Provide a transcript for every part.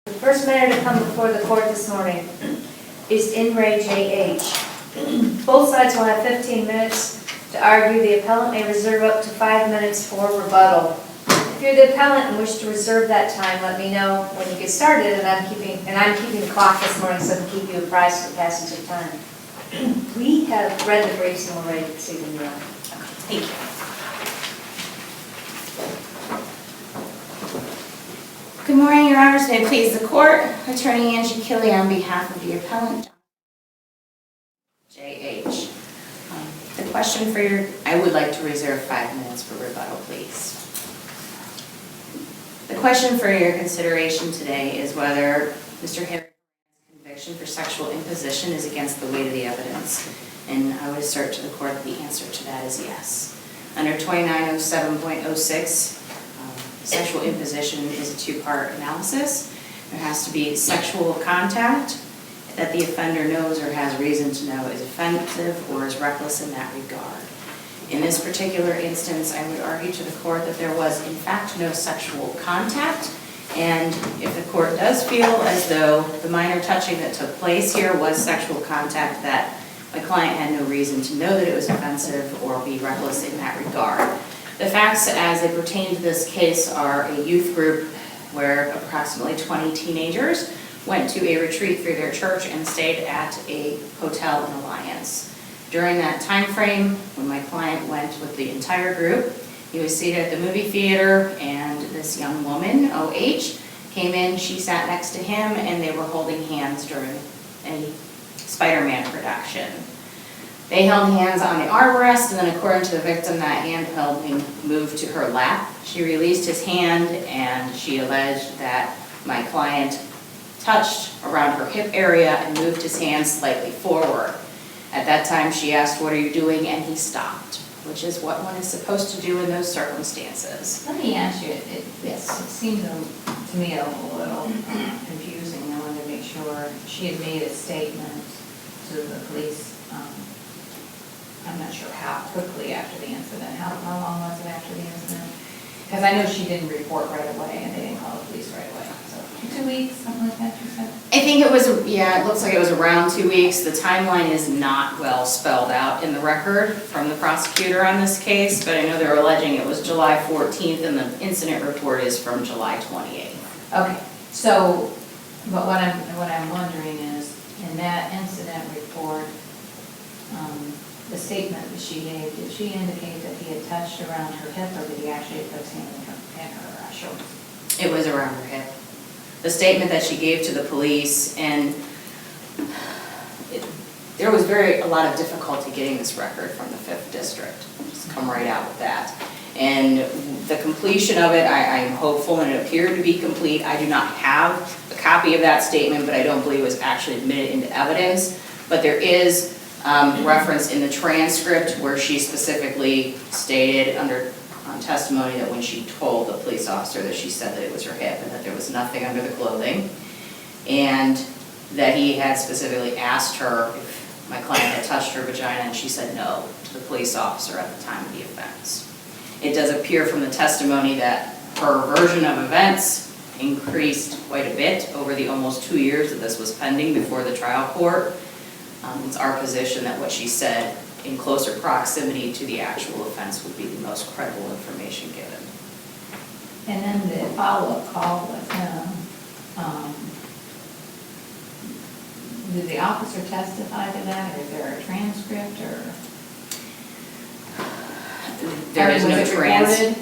The first matter to come before the court this morning is in re JH. Both sides will have 15 minutes to argue. The appellant may reserve up to 5 minutes for rebuttal. If you're the appellant and wish to reserve that time, let me know when you get started, and I'm keeping the clock this morning so I can keep you apprised of the passage of time. We have read the briefs and we're ready to proceed in the room. Thank you. Good morning, Your Honors. May it please the court. Attorney Angie Kelly on behalf of the appellant, J.H. The question for your, I would like to reserve 5 minutes for rebuttal, please. The question for your consideration today is whether Mr. Harris's conviction for sexual imposition is against the weight of the evidence. And I would assert to the court that the answer to that is yes. Under 2907.06, sexual imposition is a two-part analysis. There has to be sexual contact that the offender knows or has reason to know is offensive or is reckless in that regard. In this particular instance, I would argue to the court that there was in fact no sexual contact, and if the court does feel as though the minor touching that took place here was sexual contact, that my client had no reason to know that it was offensive or be reckless in that regard. The facts as they pertain to this case are a youth group where approximately 20 teenagers went to a retreat through their church and stayed at a hotel in Alliance. During that time frame, when my client went with the entire group, he was seated at the movie theater and this young woman, OH, came in, she sat next to him, and they were holding hands during a Spider-Man production. They held hands on the armrest, and then according to the victim, that hand moved to her lap. She released his hand, and she alleged that my client touched around her hip area and moved his hand slightly forward. At that time, she asked, "What are you doing?" and he stopped, which is what one is supposed to do in those circumstances. Let me ask you, it seems to me a little confusing. I wanted to make sure she had made a statement to the police. I'm not sure how quickly after the incident. How long was it after the incident? Because I know she didn't report right away and they didn't call the police right away. So 2 weeks, something like that, you said? I think it was, yeah, it looks like it was around 2 weeks. The timeline is not well spelled out in the record from the prosecutor on this case, but I know they're alleging it was July 14th and the incident report is from July 28th. Okay, so, but what I'm wondering is, in that incident report, the statement that she gave, did she indicate that he had touched around her hip, or did he actually put his hand in her shoulder? It was around her hip. The statement that she gave to the police, and there was a lot of difficulty getting this record from the 5th District. Just come right out with that. And the completion of it, I am hopeful, and it appeared to be complete. I do not have a copy of that statement, but I don't believe it was actually admitted into evidence. But there is reference in the transcript where she specifically stated under testimony that when she told the police officer that she said that it was her hip and that there was nothing under the clothing, and that he had specifically asked her if my client had touched her vagina, and she said no to the police officer at the time of the offense. It does appear from the testimony that her version of events increased quite a bit over the almost 2 years that this was pending before the trial court. It's our position that what she said in closer proximity to the actual offense would be the most credible information given. And then the follow-up call with him, did the officer testify to that, or is there a transcript, or? There is no transcript.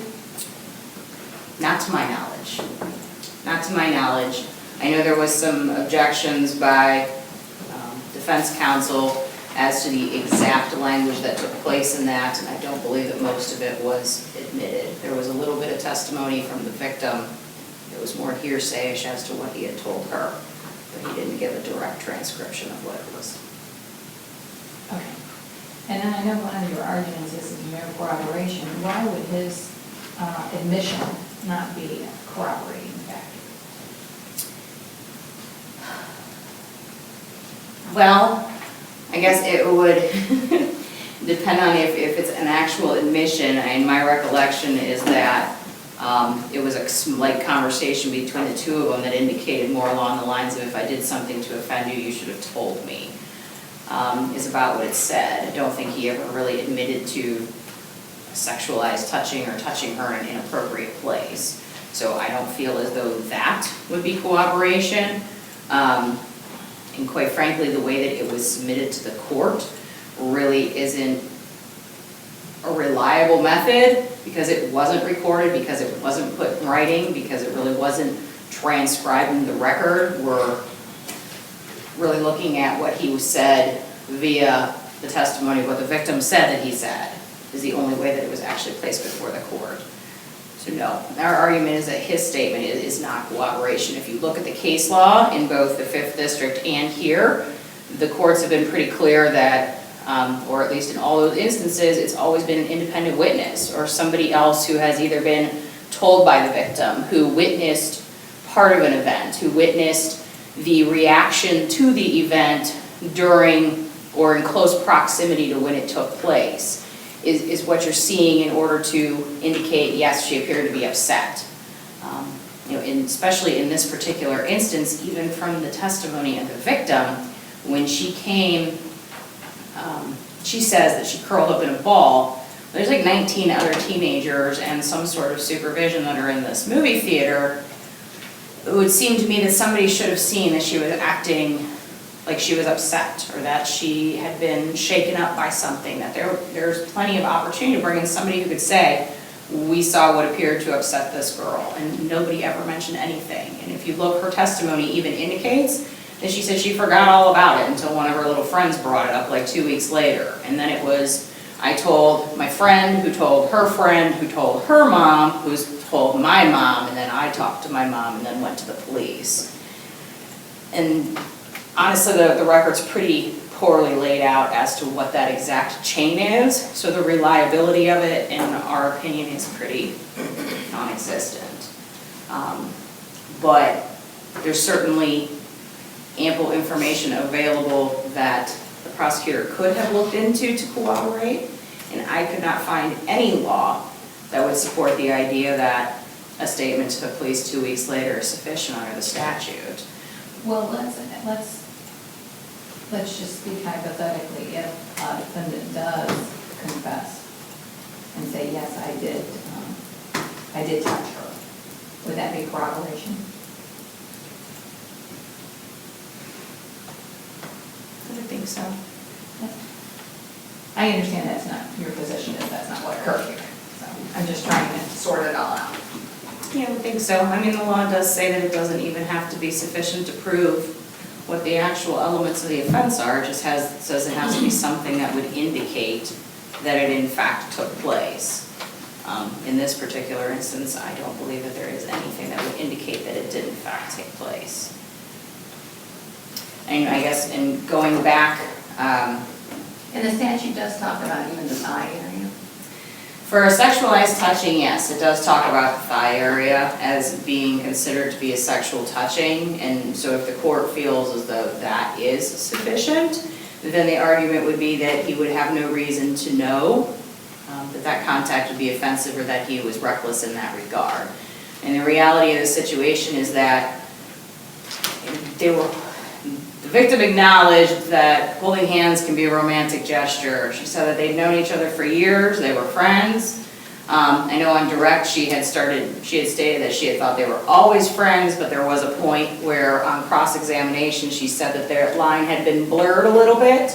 Not to my knowledge. Not to my knowledge. I know there was some objections by defense counsel as to the exact language that took place in that, and I don't believe that most of it was admitted. There was a little bit of testimony from the victim. It was more hearsay-ish as to what he had told her, but he didn't give a direct transcription of what it was. Okay. And then I know one of your arguments is mere corroboration. Why would his admission not be a corroborating factor? Well, I guess it would depend on if it's an actual admission, and my recollection is that It was a slight conversation between the two of them that indicated more along the lines of, if I did something to offend you, you should have told me, is about what it said. I don't think he ever really admitted to sexualized touching or touching her in an inappropriate place. So I don't feel as though that would be cooperation. And quite frankly, the way that it was submitted to the court really isn't a reliable method, because it wasn't recorded, because it wasn't put in writing, because it really wasn't transcribed in the record. We're really looking at what he said via the testimony of what the victim said that he said, is the only way that it was actually placed before the court. So no, our argument is that his statement is not cooperation. If you look at the case law in both the 5th District and here, the courts have been pretty clear that, or at least in all those instances, it's always been an independent witness or somebody else who has either been told by the victim, who witnessed part of an event, who witnessed the reaction to the event during or in close proximity to when it took place, is what you're seeing in order to indicate, yes, she appeared to be upset. Especially in this particular instance, even from the testimony of the victim, when she came, she says that she curled up in a ball. There's like 19 other teenagers and some sort of supervision that are in this movie theater. It would seem to me that somebody should have seen that she was acting like she was upset, or that she had been shaken up by something, that there's plenty of opportunity to bring in somebody who could say, we saw what appeared to upset this girl, and nobody ever mentioned anything. And if you look, her testimony even indicates that she said she forgot all about it until one of her little friends brought it up like 2 weeks later. And then it was, I told my friend, who told her friend, who told her mom, who's told my mom, and then I talked to my mom and then went to the police. And honestly, the record's pretty poorly laid out as to what that exact chain is, so the reliability of it, in our opinion, is pretty non-existent. But there's certainly ample information available that the prosecutor could have looked into to corroborate, and I could not find any law that would support the idea that a statement to the police 2 weeks later is sufficient under the statute. Well, let's just speak hypothetically. If a defendant does confess and say, yes, I did touch her, would that be corroboration? I think so. I understand that's not your position, that's not what occurred here. So I'm just trying to sort it all out. Yeah, I would think so. I mean, the law does say that it doesn't even have to be sufficient to prove what the actual elements of the offense are. It just says it has to be something that would indicate that it in fact took place. In this particular instance, I don't believe that there is anything that would indicate that it did in fact take place. And I guess in going back, And the statute does talk about even the thigh area. for a sexualized touching, yes, it does talk about the thigh area as being considered to be a sexual touching, and so if the court feels as though that is sufficient, then the argument would be that he would have no reason to know that contact would be offensive or that he was reckless in that regard. And the reality of the situation is that the victim acknowledged that holding hands can be a romantic gesture. She said that they'd known each other for years, they were friends. I know on direct she had stated that she had thought they were always friends, but there was a point where on cross-examination she said that their line had been blurred a little bit,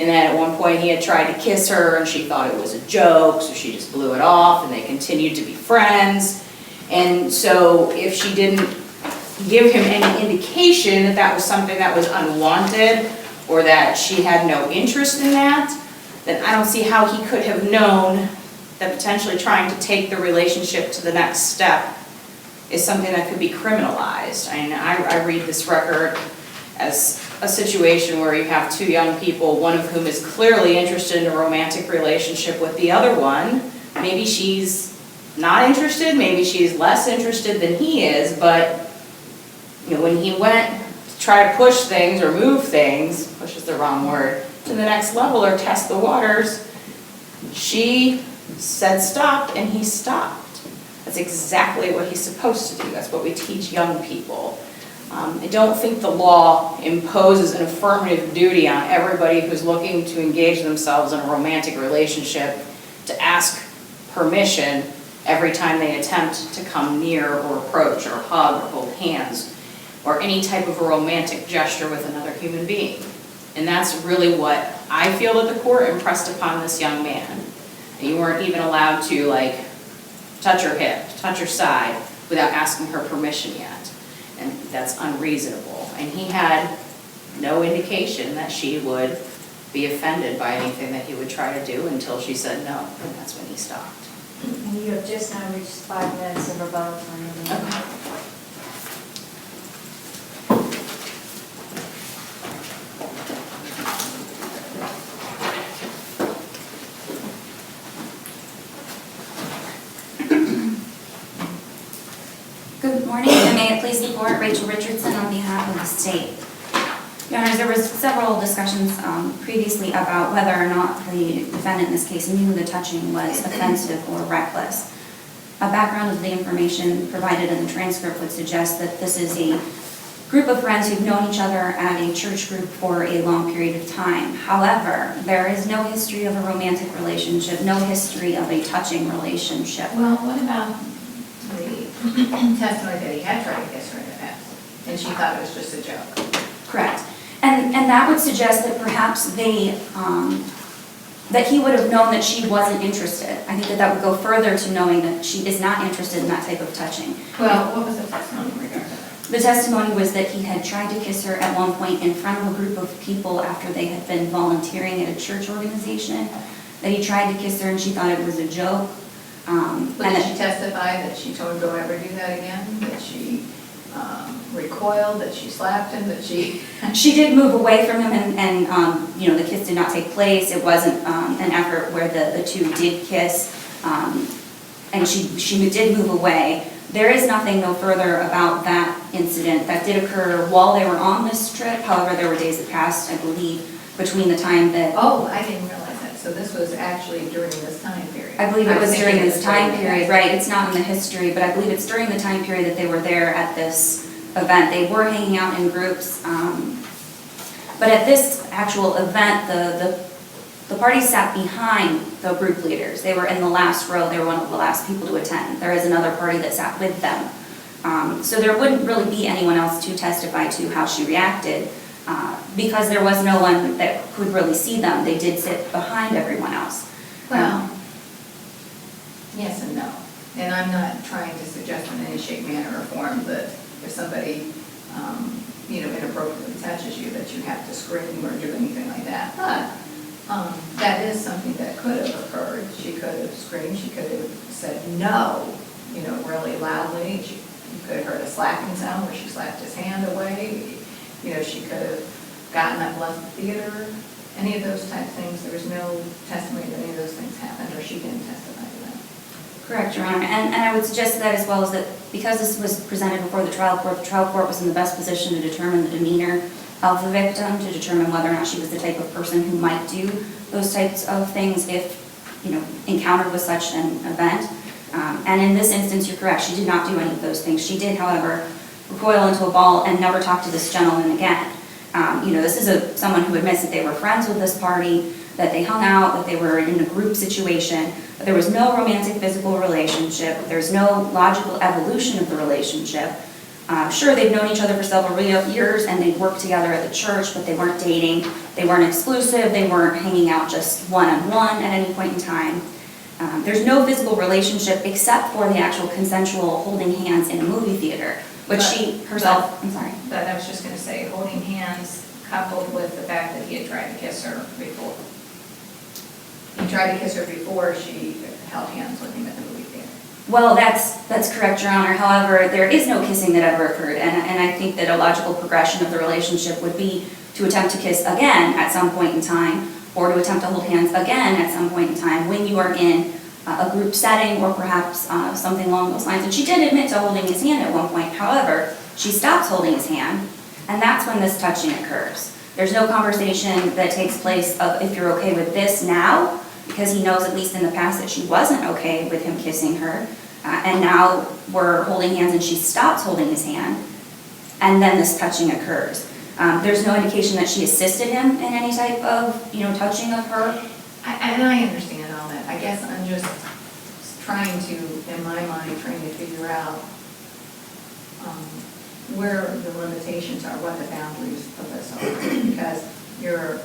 and that at one point he had tried to kiss her and she thought it was a joke, so she just blew it off, and they continued to be friends. And so if she didn't give him any indication that that was something that was unwanted or that she had no interest in that, then I don't see how he could have known that potentially trying to take the relationship to the next step is something that could be criminalized. I read this record as a situation where you have two young people, one of whom is clearly interested in a romantic relationship with the other one. Maybe she's not interested, maybe she's less interested than he is, but when he went to try to push things or move things, push is the wrong word, to the next level or test the waters, she said stop and he stopped. That's exactly what he's supposed to do. That's what we teach young people. I don't think the law imposes an affirmative duty on everybody who's looking to engage themselves in a romantic relationship to ask permission every time they attempt to come near or approach or hug or hold hands or any type of a romantic gesture with another human being. And that's really what I feel that the court impressed upon this young man. You weren't even allowed to like touch her hip, touch her side without asking her permission yet. And that's unreasonable. And he had no indication that she would be offended by anything that he would try to do until she said no, and that's when he stopped. And you have just now reached 5 minutes of rebuttal time. Okay. Good morning, and may it please the court, Rachel Richardson on behalf of the state. Your Honors, there was several discussions previously about whether or not the defendant in this case knew the touching was offensive or reckless. A background of the information provided in the transcript would suggest that this is a group of friends who've known each other at a church group for a long period of time. However, there is no history of a romantic relationship, no history of a touching relationship. Well, what about the testimony that he had tried to kiss her in the past, and she thought it was just a joke? Correct. And that would suggest that perhaps that he would have known that she wasn't interested. I think that would go further to knowing that she is not interested in that type of touching. Well, what was the testimony regarding that? The testimony was that he had tried to kiss her at one point in front of a group of people after they had been volunteering at a church organization, that he tried to kiss her and she thought it was a joke. But did she testify that she told him don't ever do that again, that she recoiled, that she slapped him, that she... She did move away from him and the kiss did not take place. It wasn't an effort where the two did kiss, and she did move away. There is nothing, though, further about that incident that did occur while they were on this trip. However, there were days that passed, I believe, between the time that... Oh, I didn't realize that. So this was actually during this time period. I believe it was during this time period, right? It's not in the history, but I believe it's during the time period that they were there at this event. They were hanging out in groups, but at this actual event, the party sat behind the group leaders. They were in the last row. They were one of the last people to attend. There is another party that sat with them. So there wouldn't really be anyone else to testify to how she reacted because there was no one that could really see them. They did sit behind everyone else. Well, yes and no. And I'm not trying to suggest in any shape, manner, or form that if somebody, inappropriately touches you, that you have to scream or do anything like that. But that is something that could have occurred. She could have screamed. She could have said no, really loudly. You could have heard a slapping sound where she slapped his hand away. She could have gotten up, left the theater. Any of those type of things. There was no testimony that any of those things happened, or she didn't testify to that. Correct, Your Honor. And I would suggest that as well as that because this was presented before the trial court was in the best position to determine the demeanor of the victim, to determine whether or not she was the type of person who might do those types of things if, encountered with such an event. And in this instance, you're correct, she did not do any of those things. She did, however, recoil into a ball and never talk to this gentleman again. This is someone who admits that they were friends with this party, that they hung out, that they were in a group situation, but there was no romantic physical relationship, there's no logical evolution of the relationship. Sure, they've known each other for several years and they worked together at the church, but they weren't dating, they weren't exclusive, they weren't hanging out just one-on-one at any point in time. There's no physical relationship except for the actual consensual holding hands in a movie theater, which she herself, I'm sorry. But I was just going to say, holding hands coupled with the fact that he had tried to kiss her before. He tried to kiss her before she held hands with him at the movie theater. Well, that's correct, Your Honor. However, there is no kissing that ever occurred, and I think that a logical progression of the relationship would be to attempt to kiss again at some point in time, or to attempt to hold hands again at some point in time when you are in a group setting or perhaps something along those lines. And she did admit to holding his hand at one point. However, she stops holding his hand, and that's when this touching occurs. There's no conversation that takes place of if you're okay with this now, because he knows at least in the past that she wasn't okay with him kissing her. and now we're holding hands and she stops holding his hand, and then this touching occurs. There's no indication that she assisted him in any type of, touching of her. And I understand all that. I guess I'm just trying to, in my mind, trying to figure out where the limitations are, what the boundaries of this are. Because your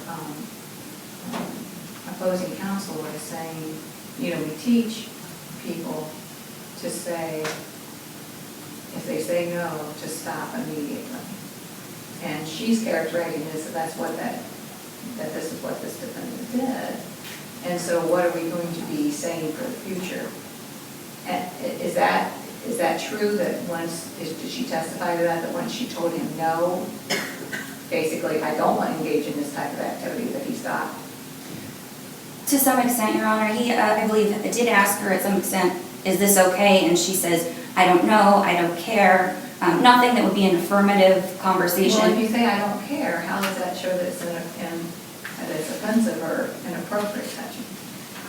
opposing counsel is saying, we teach people to say, if they say no, to stop immediately. And she's characterizing this, that this is what this defendant did. And so what are we going to be saying for the future? And is that true that did she testify to that once she told him no, basically, I don't want to engage in this type of activity, that he stopped? To some extent, Your Honor, he, I believe, did ask her at some extent, is this okay? And she says, I don't know, I don't care. Nothing that would be an affirmative conversation. Well, if you say I don't care, how does that show that it's offensive or inappropriate touching?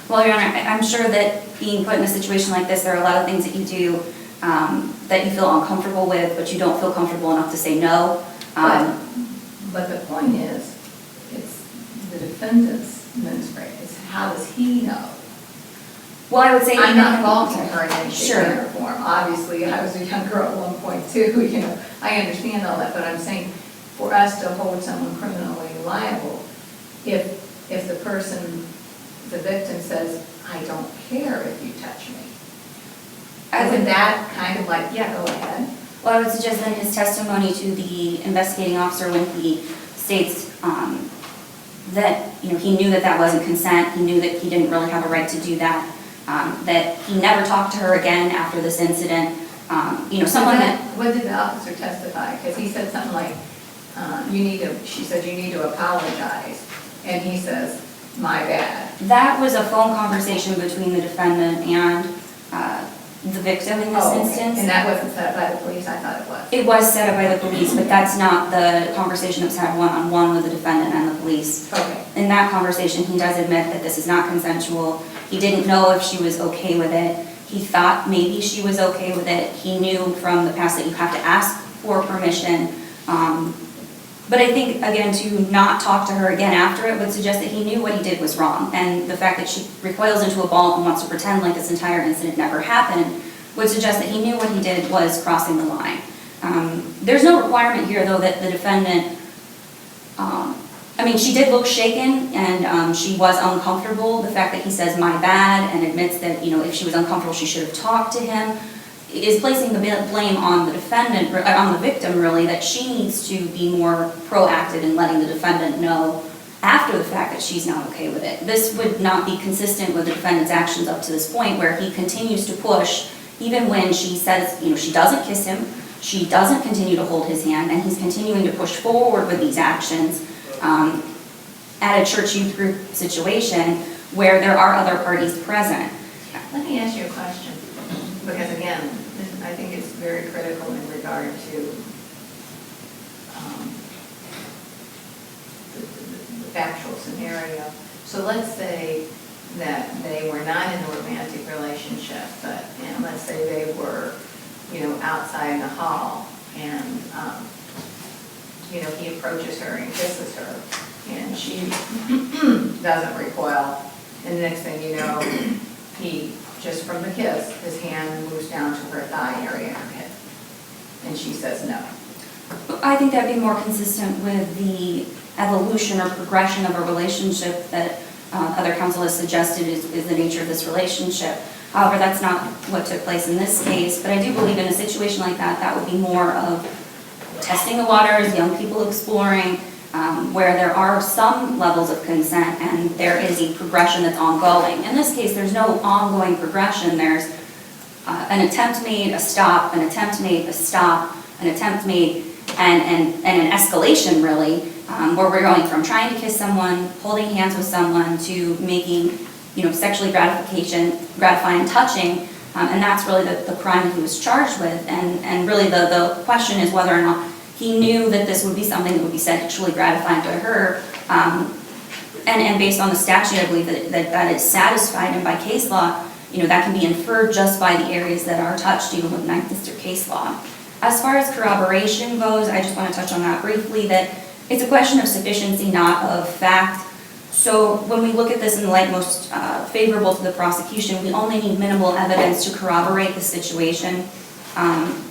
Well, Your Honor, I'm sure that being put in a situation like this, there are a lot of things that you do that you feel uncomfortable with, but you don't feel comfortable enough to say no. But the point is, it's the defendant's mens rea. It's how does he know? Well, I would say I'm not faulting her in any shape, Sure. or form. Obviously, I was a young girl at one point too, I understand all that, but I'm saying for us to hold someone criminally liable, if the person, the victim says, I don't care if you touch me, isn't that kind of like, yeah, go ahead? Well, I would suggest that his testimony to the investigating officer when he states that, he knew that wasn't consent, he knew that he didn't really have a right to do that, that he never talked to her again after this incident, someone that... What did the officer testify? Because he said something like, she said, you need to apologize. And he says, my bad. That was a phone conversation between the defendant and the victim in this instance. And that wasn't set up by the police? I thought it was. It was set up by the police, but that's not the conversation that was had one-on-one with the defendant and the police. Okay. In that conversation, he does admit that this is not consensual. He didn't know if she was okay with it. He thought maybe she was okay with it. He knew from the past that you have to ask for permission. But I think, again, to not talk to her again after it would suggest that he knew what he did was wrong. And the fact that she recoils into a ball and wants to pretend like this entire incident never happened would suggest that he knew what he did was crossing the line. There's no requirement here, though, that the defendant... she did look shaken, and she was uncomfortable. The fact that he says, my bad, and admits that, if she was uncomfortable, she should have talked to him, is placing the blame on the defendant, on the victim, really, that she needs to be more proactive in letting the defendant know after the fact that she's not okay with it. This would not be consistent with the defendant's actions up to this point, where he continues to push, even when she says, she doesn't kiss him, she doesn't continue to hold his hand, and he's continuing to push forward with these actions at a church youth group situation where there are other parties present. Let me ask you a question, because again, I think it's very critical in regard to the factual scenario. So let's say that they were not in a romantic relationship, but let's say they were, outside in the hall, and he approaches her and kisses her, and she doesn't recoil, and the next thing you know, he, just from the kiss, his hand moves down to her thigh area and her hip, and she says no. I think that'd be more consistent with the evolution or progression of a relationship that other counsel has suggested is the nature of this relationship. However, that's not what took place in this case, but I do believe in a situation like that, that would be more of testing the waters, young people exploring, where there are some levels of consent and there is a progression that's ongoing. In this case, there's no ongoing progression. There's an attempt made, a stop, an attempt made, a stop, an attempt made, and an escalation, really, where we're going from trying to kiss someone, holding hands with someone, to making, sexually gratifying touching, and that's really the crime he was charged with. And really the question is whether or not he knew that this would be something that would be sexually gratifying to her, and based on the statute, I believe that is satisfied, and by case law, that can be inferred just by the areas that are touched, even with Ninth District case law. As far as corroboration goes, I just want to touch on that briefly, that it's a question of sufficiency, not of fact. So when we look at this in the light most favorable to the prosecution, we only need minimal evidence to corroborate the situation.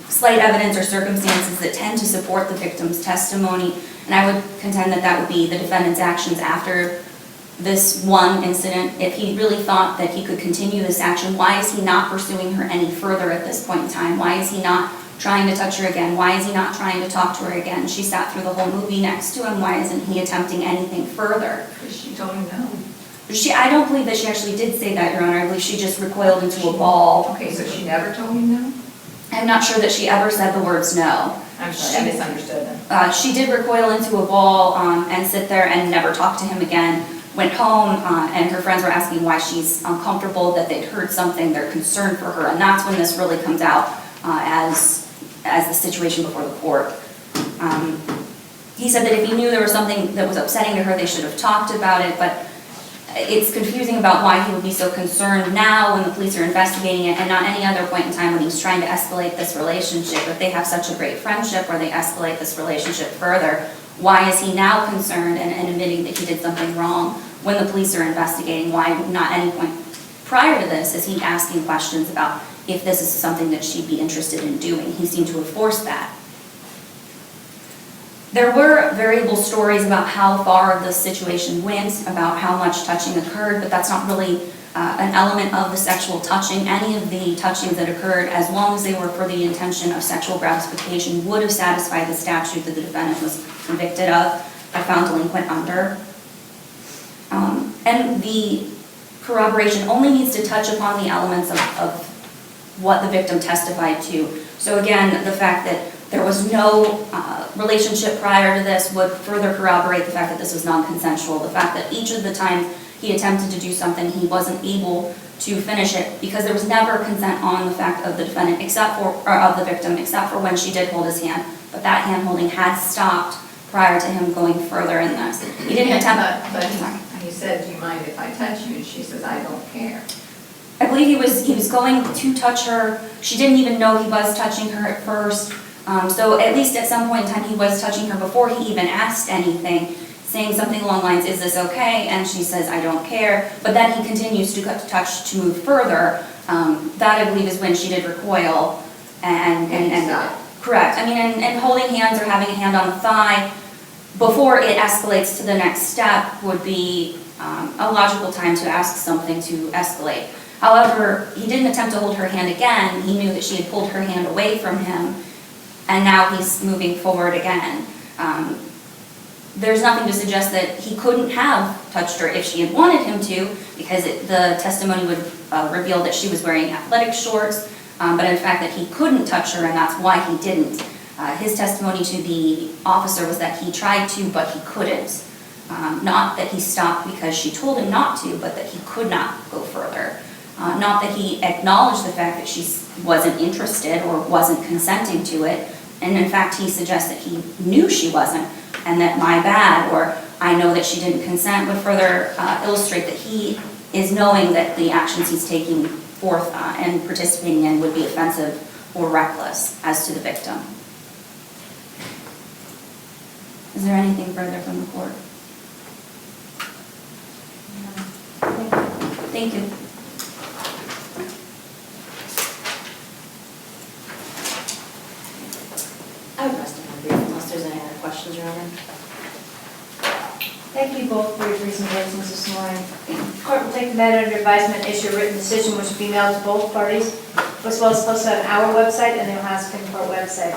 Slight evidence or circumstances that tend to support the victim's testimony, and I would contend that that would be the defendant's actions after this one incident. If he really thought that he could continue this action, why is he not pursuing her any further at this point in time? Why is he not trying to touch her again? Why is he not trying to talk to her again? She sat through the whole movie next to him. Why isn't he attempting anything further? Because she told him no. I don't believe that she actually did say that, Your Honor. I believe she just recoiled into a ball. Okay, so she never told him no? I'm not sure that she ever said the words no. I'm sorry, I misunderstood them. She did recoil into a ball and sit there and never talk to him again. Went home and her friends were asking why she's uncomfortable, that they'd heard something, they're concerned for her, and that's when this really comes out as the situation before the court. He said that if he knew there was something that was upsetting to her, they should have talked about it, but it's confusing about why he would be so concerned now when the police are investigating it and not any other point in time when he's trying to escalate this relationship. If they have such a great friendship where they escalate this relationship further, why is he now concerned and admitting that he did something wrong when the police are investigating? Why not any point prior to this is he asking questions about if this is something that she'd be interested in doing? He seemed to have forced that. There were variable stories about how far the situation went, about how much touching occurred, but that's not really an element of the sexual touching. Any of the touchings that occurred, as long as they were for the intention of sexual gratification, would have satisfied the statute that the defendant was convicted of or found delinquent under. And the corroboration only needs to touch upon the elements of what the victim testified to. So again, the fact that there was no relationship prior to this would further corroborate the fact that this was non-consensual. The fact that each of the times he attempted to do something, he wasn't able to finish it because there was never consent on the fact of the defendant of the victim, except for when she did hold his hand. But that hand holding had stopped prior to him going further in this. He didn't attempt. But he said, "Do you mind if I touch you?" And she says, "I don't care." I believe he was going to touch her. She didn't even know he was touching her at first. So at least at some point in time he was touching her before he even asked anything, saying something along the lines, "Is this okay?" And she says, "I don't care." But then he continues to touch to move further. That I believe is when she did recoil and correct. I mean, and holding hands or having a hand on the thigh before it escalates to the next step would be a logical time to ask something to escalate. However, he didn't attempt to hold her hand again. He knew that she had pulled her hand away from him, and now he's moving forward again. There's nothing to suggest that he couldn't have touched her if she had wanted him to, because the testimony would reveal that she was wearing athletic shorts, but in fact that he couldn't touch her, and that's why he didn't. His testimony to the officer was that he tried to, but he couldn't. Not that he stopped because she told him not to, but that he could not go further. Not that he acknowledged the fact that she wasn't interested or wasn't consenting to it, and in fact he suggests that he knew she wasn't, and that "my bad" or "I know that she didn't consent" would further illustrate that he is knowing that the actions he's taking forth and participating in would be offensive or reckless as to the victim. Is there anything further from the court? Thank you. I would rest on my brief unless there's any other questions, Your Honor. Thank you both for your presentations this morning. The court will take the matter under advisement, issue a written decision which will be mailed to both parties, as well as posted on our website and the Ohio Supreme Court website.